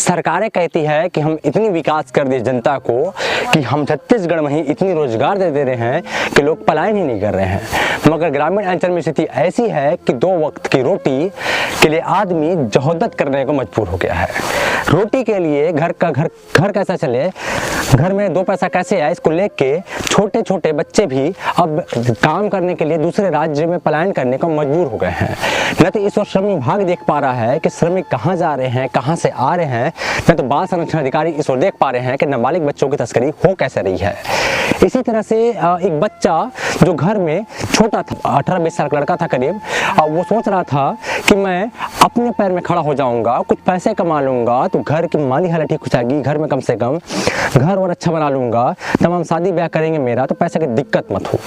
सरकारें कहती है कि हम इतनी विकास कर दिए जनता को कि हम छत्तीसगढ़ में ही इतनी रोजगार दे रहे हैं कि लोग पलायन ही नहीं कर रहे हैं, मगर ग्रामीण अंचल में स्थिति ऐसी है कि 2 वक्त की रोटी के लिए आदमी जहदत करने को मजबूर हो गया है। रोटी के लिए घर कैसा चले, घर में 2 पैसा कैसे आए, इसको लेके छोटे छोटे बच्चे भी अब काम करने के लिए दूसरे राज्य में पलायन करने को मजबूर हो गए हैं। न तो इस वक्त श्रम विभाग देख पा रहा है कि श्रमिक कहाँ जा रहे हैं, कहाँ से आ रहे हैं, न तो बाल संरक्षण अधिकारी इस वक्त देख पा रहे हैं कि नाबालिग बच्चों की तस्करी हो कैसे रही है। इसी तरह से एक बच्चा जो घर में छोटा था, 18-20 साल का लड़का था करीब, वो सोच रहा था कि मैं अपने पैर में खड़ा हो जाऊंगा, कुछ पैसे कमा लूंगा तो घर की माली हालत ठीक हो जाएगी, घर में कम से कम घर और अच्छा बना लूंगा, तब हम शादी ब्याह करेंगे मेरा, तो पैसे की दिक्कत मत हो।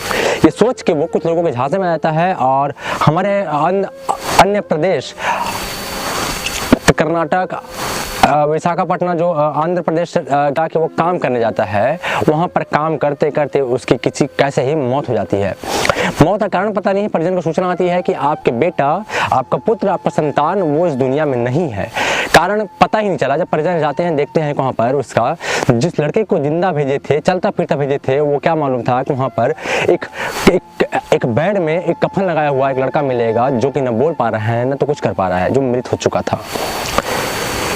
ये सोच के वो कुछ लोगों के झांसे में आता है और हमारे अन्य प्रदेश कर्नाटक, विशाखापट्टनम जो आंध्र प्रदेश का कि वो काम करने जाता है, वहाँ पर काम करते करते उसकी किसी कैसे ही मौत हो जाती है। मौत का कारण पता नहीं, परिजन को सूचना आती है कि आपके बेटा, आपका पुत्र, आपका संतान वो इस दुनिया में नहीं है। कारण पता ही नहीं चला। जब परिजन जाते हैं देखते हैं वहाँ पर उसका जिस लड़के को जिंदा भेजे थे, चलता फिरता भेजे थे, वो क्या मालूम था कि वहाँ पर एक बेड में एक कफन लगाया हुआ एक लड़का मिलेगा जो कि न बोल पा रहा है न तो कुछ कर पा रहा है, जो मृत हो चुका था।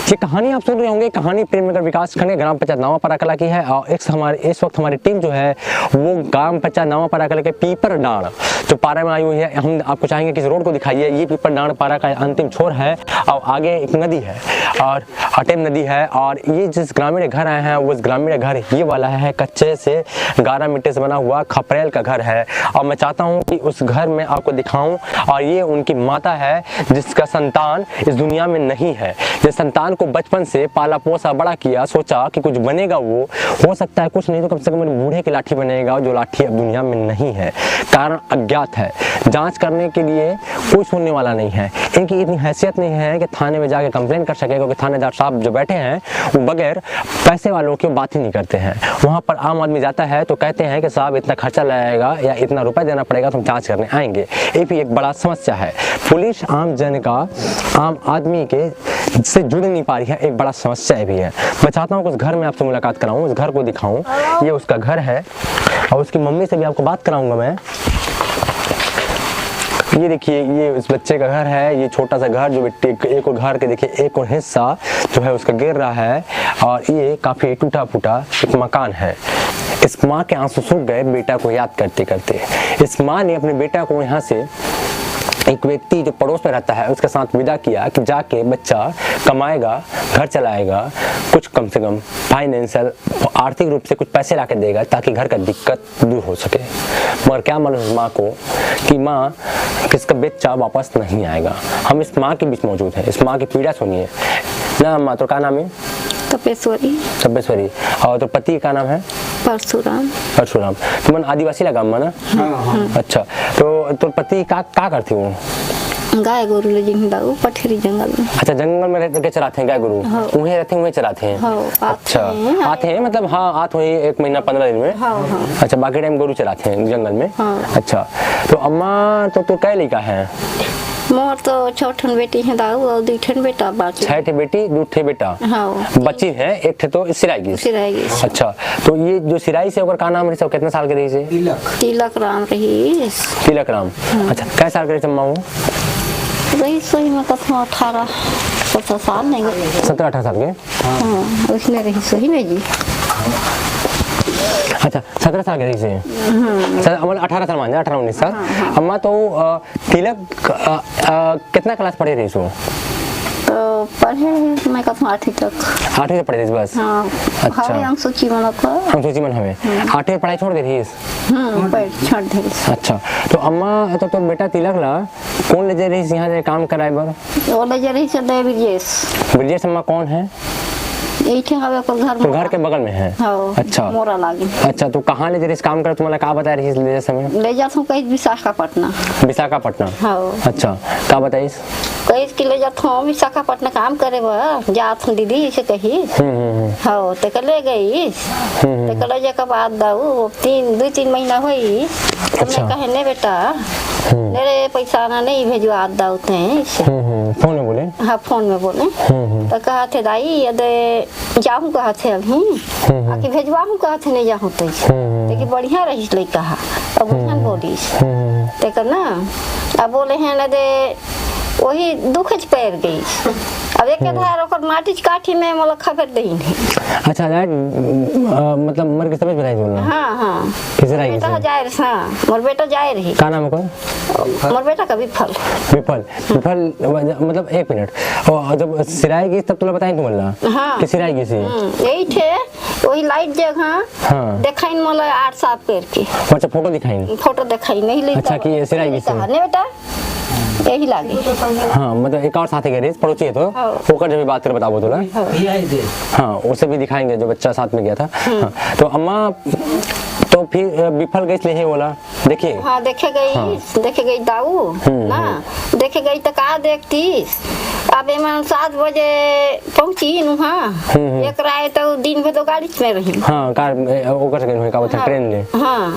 ये कहानी आप सुन रहे होंगे, कहानी प्रेम नगर विकास खंड ग्राम पंचायत नावापारा कला की है। और इस वक्त हमारी टीम जो है वो ग्राम पंचायत नावापारा कला के पीपर डांड जो पारा में आई हुई है। हम आपको चाहेंगे कि इस रोड को दिखाइए। ये पीपर डांड पारा का अंतिम छोर है और आगे एक नदी है और अटेम नदी है। और ये जिस ग्रामीण घर आए हैं वो इस ग्रामीण घर ये वाला है, कच्चे से गारा मिट्टी से बना हुआ खपरेल का घर है। और मैं चाहता हूँ कि उस घर में आपको दिखाऊं। और ये उनकी माता है जिसका संतान इस दुनिया में नहीं है, जिस संतान को बचपन से पाला पोसा बड़ा किया, सोचा कि कुछ बनेगा, वो हो सकता है कुछ नहीं तो कम से कम बूढ़े की लाठी बनेगा, जो लाठी अब दुनिया में नहीं है। कारण अज्ञात है, जांच करने के लिए कोई सुनने वाला नहीं है। इनकी इतनी हैसियत नहीं है कि थाने में जाके कंप्लेन कर सके, क्योंकि थानेदार साहब जो बैठे हैं वो बगैर पैसे वालों की बात ही नहीं करते हैं। वहाँ पर आम आदमी जाता है तो कहते हैं कि साहब इतना खर्चा लगेगा या इतना रुपया देना पड़ेगा तो हम जाँच करने आएंगे। ये भी एक बड़ा समस्या है। पुलिस आम जन का, आम आदमी के से जुड़ नहीं पा रही है, एक बड़ा समस्या भी है। मैं चाहता हूँ कि उस घर में आपसे मुलाकात कराऊँ, उस घर को दिखाऊँ। ये उसका घर है और उसकी मम्मी से भी आपको बात कराऊंगा मैं। ये देखिए, ये उस बच्चे का घर है। ये छोटा सा घर जो एक और घर के देखिए एक और हिस्सा जो है उसका गिर रहा है और ये काफ़ी टूटा फूटा एक मकान है। इस माँ के आंसू सूख गए बेटा को याद करते करते। इस माँ ने अपने बेटा को यहाँ से एक व्यक्ति जो पड़ोस में रहता है उसके साथ विदा किया कि जाके बच्चा कमाएगा, घर चलाएगा, कुछ कम से कम फाइनेंशियल आर्थिक रूप से कुछ पैसे ला के देगा ताकि घर का दिक्कत दूर हो सके। मगर क्या मालूम माँ को कि माँ किसका बच्चा वापस नहीं आएगा। हम इस माँ के बीच मौजूद हैं, इस माँ की पीड़ा सुनिए ना। माँ तो क्या नाम है? तपेश्वरी। और तो पति का नाम है? परशुराम। तुम आदिवासी लगा ना? हाँ। अच्छा, तो पति का करती हूँ? गाय गोरू ले जिंदाऊ पठेरी जंगल में। अच्छा, जंगल में रहते के चलाते हैं गाय गोरू? उन्हें रहते हैं, उन्हें चलाते हैं। अच्छा, आते हैं मतलब हाँ आते हुए 1 महीना 15 दिन में। अच्छा, बाकी टाइम गोरू चलाते हैं जंगल में। अच्छा, तो अम्मा तो क्या लिखा है? मोर तो 6 ठन बेटी है दाऊ और 2 ठन बेटा बाकी। 6 ठे बेटी 2 ठे बेटा। बच्ची है, एक ठे तो सिराई। अच्छा, तो ये जो सिराई से ओकर का नाम रही, कितने साल के रही से? तिलक राम रही। तिलक राम। अच्छा, कै साल के रही माँ? रही सही में कथम 18-17 साल नहीं, 17-18 साल के। उसने रही सही में जी। अच्छा, 17 साल के रही से। 18 साल मान जाए, 18-19 साल। अम्मा तो तिलक कितना क्लास पढ़े रही सो? तो पढ़े मैं कहूँ 8वीं तक। 8वीं तक पढ़े थी बस? हाँ। अच्छा, हम सोची मन हमें 8वीं पढ़ाई छोड़ दे रही? छोड़ दे। अच्छा, तो अम्मा तो बेटा तिलक ला कौन ले जा रही यहाँ से काम कराए बर? वो ले जा रही से ब्रिजेश अम्मा कौन है? घर के बगल में है। अच्छा, मोरा लागी। अच्छा, तो कहाँ ले जा रही काम कर? तुम्हारा क्या बता रही है ले समय? ले जाता हूँ कहीं विशाखापट्टनम। अच्छा, क्या बताइस? कहीं के ले जाता हूँ विशाखापट्टनम काम करे बा, जात हूँ दीदी से कही। हाँ, तो कल ले गई। तो कल के बाद दाऊ 2-3 महीना हुई। तुमने कहे ने बेटा मेरे पैसा ना नहीं भेजवा दाऊते हैं इससे। फोन में बोले? हाँ फोन में बोले। तो कहा थे दाई यदि जाऊँ कहा थे अभी आके भेजवाऊँ कहा थे नहीं जाऊँ तो देखिए बढ़िया रही लड़का कहा अब बुझन बोली देखा ना। अब बोले हैं ना दे वही दुख पैर गई। अब एक धार ओकर माटी काठी में मोला खबर दही नहीं। अच्छा यार मतलब मर के समझ बताई बोलना। हाँ किसे रही बेटा जाए हाँ मोर बेटा जाए रही। का नाम है कौन? मोर बेटा का विफल। विफल मतलब एक मिनट और जब सिराई गई तब तुला बताई तू बोलना। हाँ कि सिराई गई सी यही थे वही लाइट जगह। हाँ दिखाई मोला 8 साफ करके। अच्छा फोटो दिखाई? फोटो दिखाई नहीं ली। अच्छा कि सिराई गई सी नहीं बेटा यही लागे। हाँ मतलब एक और साथी कह रही पड़ोसी है तो होकर जब बात कर बताओ तो ना। हाँ उसे भी दिखाएंगे जो बच्चा साथ में गया था। हाँ, तो अम्मा तो फिर विफल गई इसलिए बोला देखिए। हाँ देखे गई दाऊ ना देखे गई तो का देखती। अब एमन 7 बजे पहुंची नुहा एक राय तो दिन भर तो गाड़ी में रही। हाँ कार ओकर से गई का बता ट्रेन ले। हाँ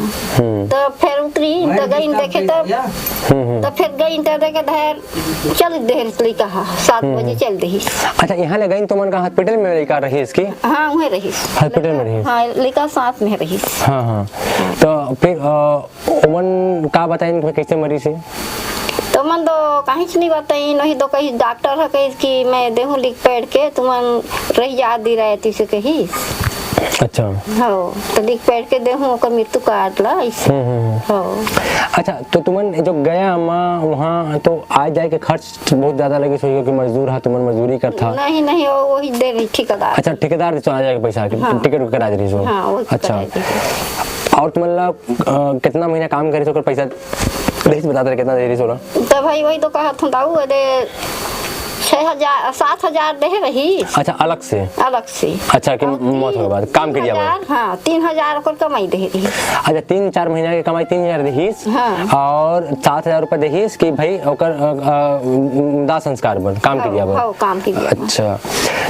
तो फिर उतरी तो गई देखे तो फिर गई तो देखे धैर चल देर कहा 7 बजे चल रही। अच्छा यहाँ ले गई तो मन का हॉस्पिटल में लेकर रही इसकी? हाँ वहीं रही हॉस्पिटल में रही। हाँ लेकर साथ में रही। हाँ हाँ तो फिर उमन का बताई कैसे मरी से? तो मन तो कहीं नहीं बताई नहीं तो कहीं डॉक्टर है कहीं कि मैं देहूँ लिख पढ़ के तुमन रही याद दी रहती से कहीं। अच्छा हो तो लिख पढ़ के देहूँ ओकर मृत्यु काट ला ऐसे। हो अच्छा तो तुमन जो गया अम्मा वहाँ तो आ जाए के खर्च बहुत ज्यादा लगे सोई कि मजदूर है तुमन मजदूरी कर था? नहीं वही दे रही ठेकेदार। अच्छा ठेकेदार आ जाएगा पैसा टिकट करा दे रही सो? अच्छा और तुम कितना महीना काम करे तो पैसा बता रहे कितना दे रही सोना? तो भाई वही तो कहा था दाऊ 6,000 7,000 दे रही। अच्छा अलग से? अच्छा कि मौत के बाद काम किया बाद? हाँ 3,000 ओकर कमाई दे रही। अच्छा 3-4 महीना के कमाई 3,000 देहिस। हाँ। और 7,000 रुपए देहिस कि भाई ओकर दाह संस्कार बन काम किया बाद? काम किया। अच्छा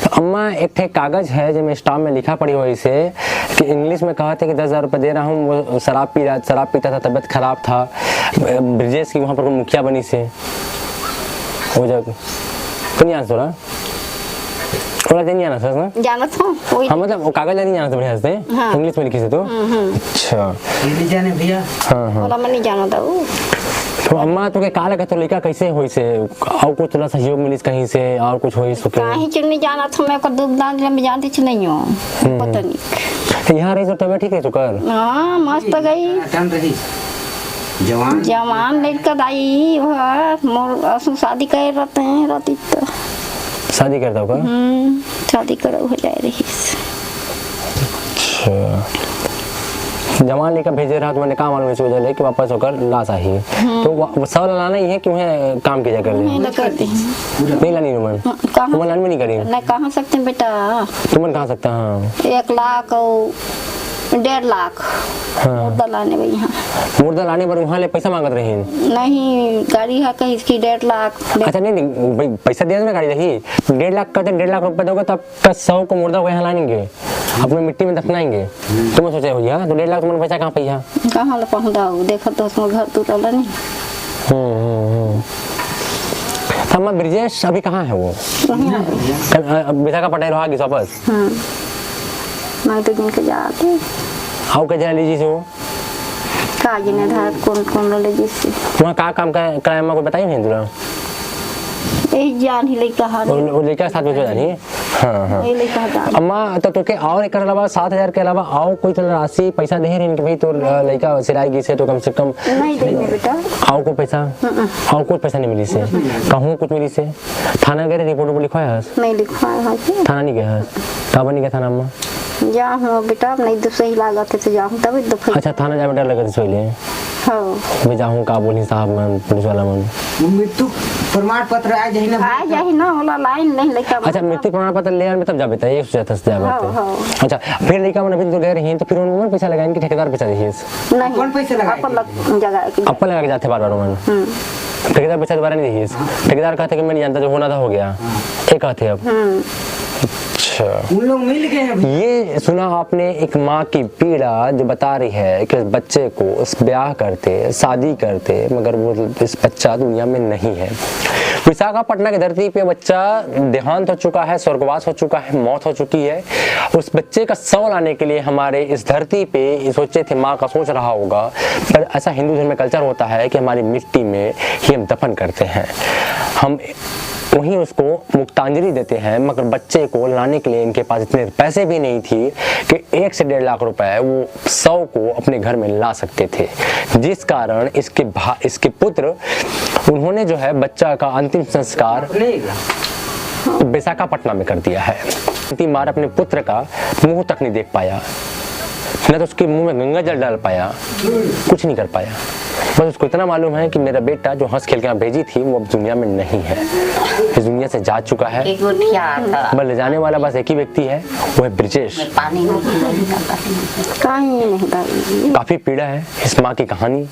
तो अम्मा एक ठे कागज है जो मैं स्टाम्प में लिखा पड़ी हुई से कि इंग्लिश में कहा था कि 10,000 रुपए दे रहा हूँ। वो शराब पीता था तबीयत खराब था ब्रिजेश की वहाँ पर मुखिया बनी से हो जाए तो नहीं आना नहीं आना सर ना जाना था। हाँ मतलब वो कागज नहीं जाना था बढ़िया से। हाँ। इंग्लिश में लिखी से तो अच्छा नहीं जाने भैया। हाँ हाँ बोला मैं नहीं जाना था। तो अम्मा तो के का लगा तो लड़का कैसे होई से और कुछ थोड़ा सहयोग मिलिस कहीं से और कुछ होई सो कहीं चल नहीं जाना था मैं कर दुकान में जानती थी नहीं हूँ पता नहीं। यहाँ रही तो तबीयत ठीक है तो कर? हाँ मस्त गई जवान लड़का दाई मोर असु शादी कर रहते हैं रहती तो शादी करता होगा? शादी करो हो जाए रही। जवान लेकर भेजे रहा तो मैंने काम मालूम हो जाए कि वापस होकर लाश आई तो सब लाना ही है कि उन्हें काम किया कर नहीं लानी मन तुम लान में नहीं करी नहीं कहाँ सकते बेटा तुम कहाँ सकता? हाँ 1 लाख और 1.5 लाख। हाँ। मुर्दा लाने भाई यहाँ मुर्दा लाने पर वहाँ ले पैसा मांगत रही? नहीं गाड़ी है कहीं इसकी 1.5 लाख। अच्छा नहीं भाई पैसा दिया गाड़ी रही 1.5 लाख करते 1.5 लाख रुपए दोगे तब 100 को मुर्दा को यहाँ लाएंगे अपने मिट्टी में दफनाएंगे। तुम सोचे हो यार तो 1.5 लाख तुम्हारे पैसा कहाँ पैसा कहाँ ले पहुँचा देखा तो उसमें घर तो डाला नहीं। अम्मा ब्रिजेश अभी कहाँ है वो? विशाखापट्टनम रहोगी वापस? मैं तो दिन के जाते आओ के जरा लीजिए से वो काजी ने धार कौन ले जिससे वहाँ का काम कराया अम्मा को बताइए नहीं तुला यही जान ही लेकर हार वो लेकर साथ में जानी। हाँ हाँ यही लेकर जान अम्मा तो के और एक अलावा 7,000 के अलावा आओ कोई तो राशि पैसा दे रही भाई तो लड़का सिराई से तो कम से कम नहीं देंगे बेटा आओ को पैसा और कुछ पैसा नहीं मिली से कहूँ कुछ मिली से थाना गए रिपोर्ट लिखवाया नहीं लिखवाया है थाना नहीं गया कब नहीं गया थाना अम्मा जाऊँ बेटा नहीं तो सही लागत है तो जाऊँ तभी तो। अच्छा थाना जाए डर लगे सोई ले मैं जाऊँ का बोली साहब मन पुलिस वाला मन मृत्यु प्रमाण पत्र आ जाए ना होला लाइन नहीं लेकर। अच्छा मृत्यु प्रमाण पत्र ले आने में तब जाबे ये सोचा था जाबे। अच्छा फिर लेकर मन अभी तो गए रही तो फिर उन्होंने पैसा लगाएंगे ठेकेदार पैसा दिए नहीं कौन पैसा लगाए अपन लगा के जाते बार मन ठेकेदार पैसा दोबारा नहीं दिए ठेकेदार कहते कि मैं नहीं जानता जो होना था हो गया ये कहते अब अच्छा, उन लोग मिल गए हैं भैया। ये सुना आपने एक माँ की पीड़ा जो बता रही है कि इस बच्चे को इस ब्याह करते, शादी करते, मगर वो इस बच्चा दुनिया में नहीं है। विशाखापट्टनम की धरती पे बच्चा देहांत हो चुका है, स्वर्गवास हो चुका है, मौत हो चुकी है। उस बच्चे का शव लाने के लिए हमारे इस धरती पे सोचे थे, माँ का सोच रहा होगा, पर ऐसा हिंदू धर्म में कल्चर होता है कि हमारी मिट्टी में ही हम दफन करते हैं, हम वहीं उसको मुक्तांजलि देते हैं। मगर बच्चे को लाने के लिए इनके पास इतने पैसे भी नहीं थी कि 1 से 1.5 लाख रुपए वो शव को अपने घर में ला सकते थे, जिस कारण इसके पुत्र उन्होंने जो है बच्चा का अंतिम संस्कार विशाखापट्टनम में कर दिया है। अंतिम बार अपने पुत्र का मुंह तक नहीं देख पाया, न तो उसके मुंह में गंगा जल डाल पाया, कुछ नहीं कर पाया। बस उसको इतना मालूम है कि मेरा बेटा जो हंस खेल के यहाँ भेजी थी वो अब दुनिया में नहीं है, इस दुनिया से जा चुका है। बस ले जाने वाला बस एक ही व्यक्ति है, वो है ब्रिजेश। काफी पीड़ा है इस माँ की कहानी,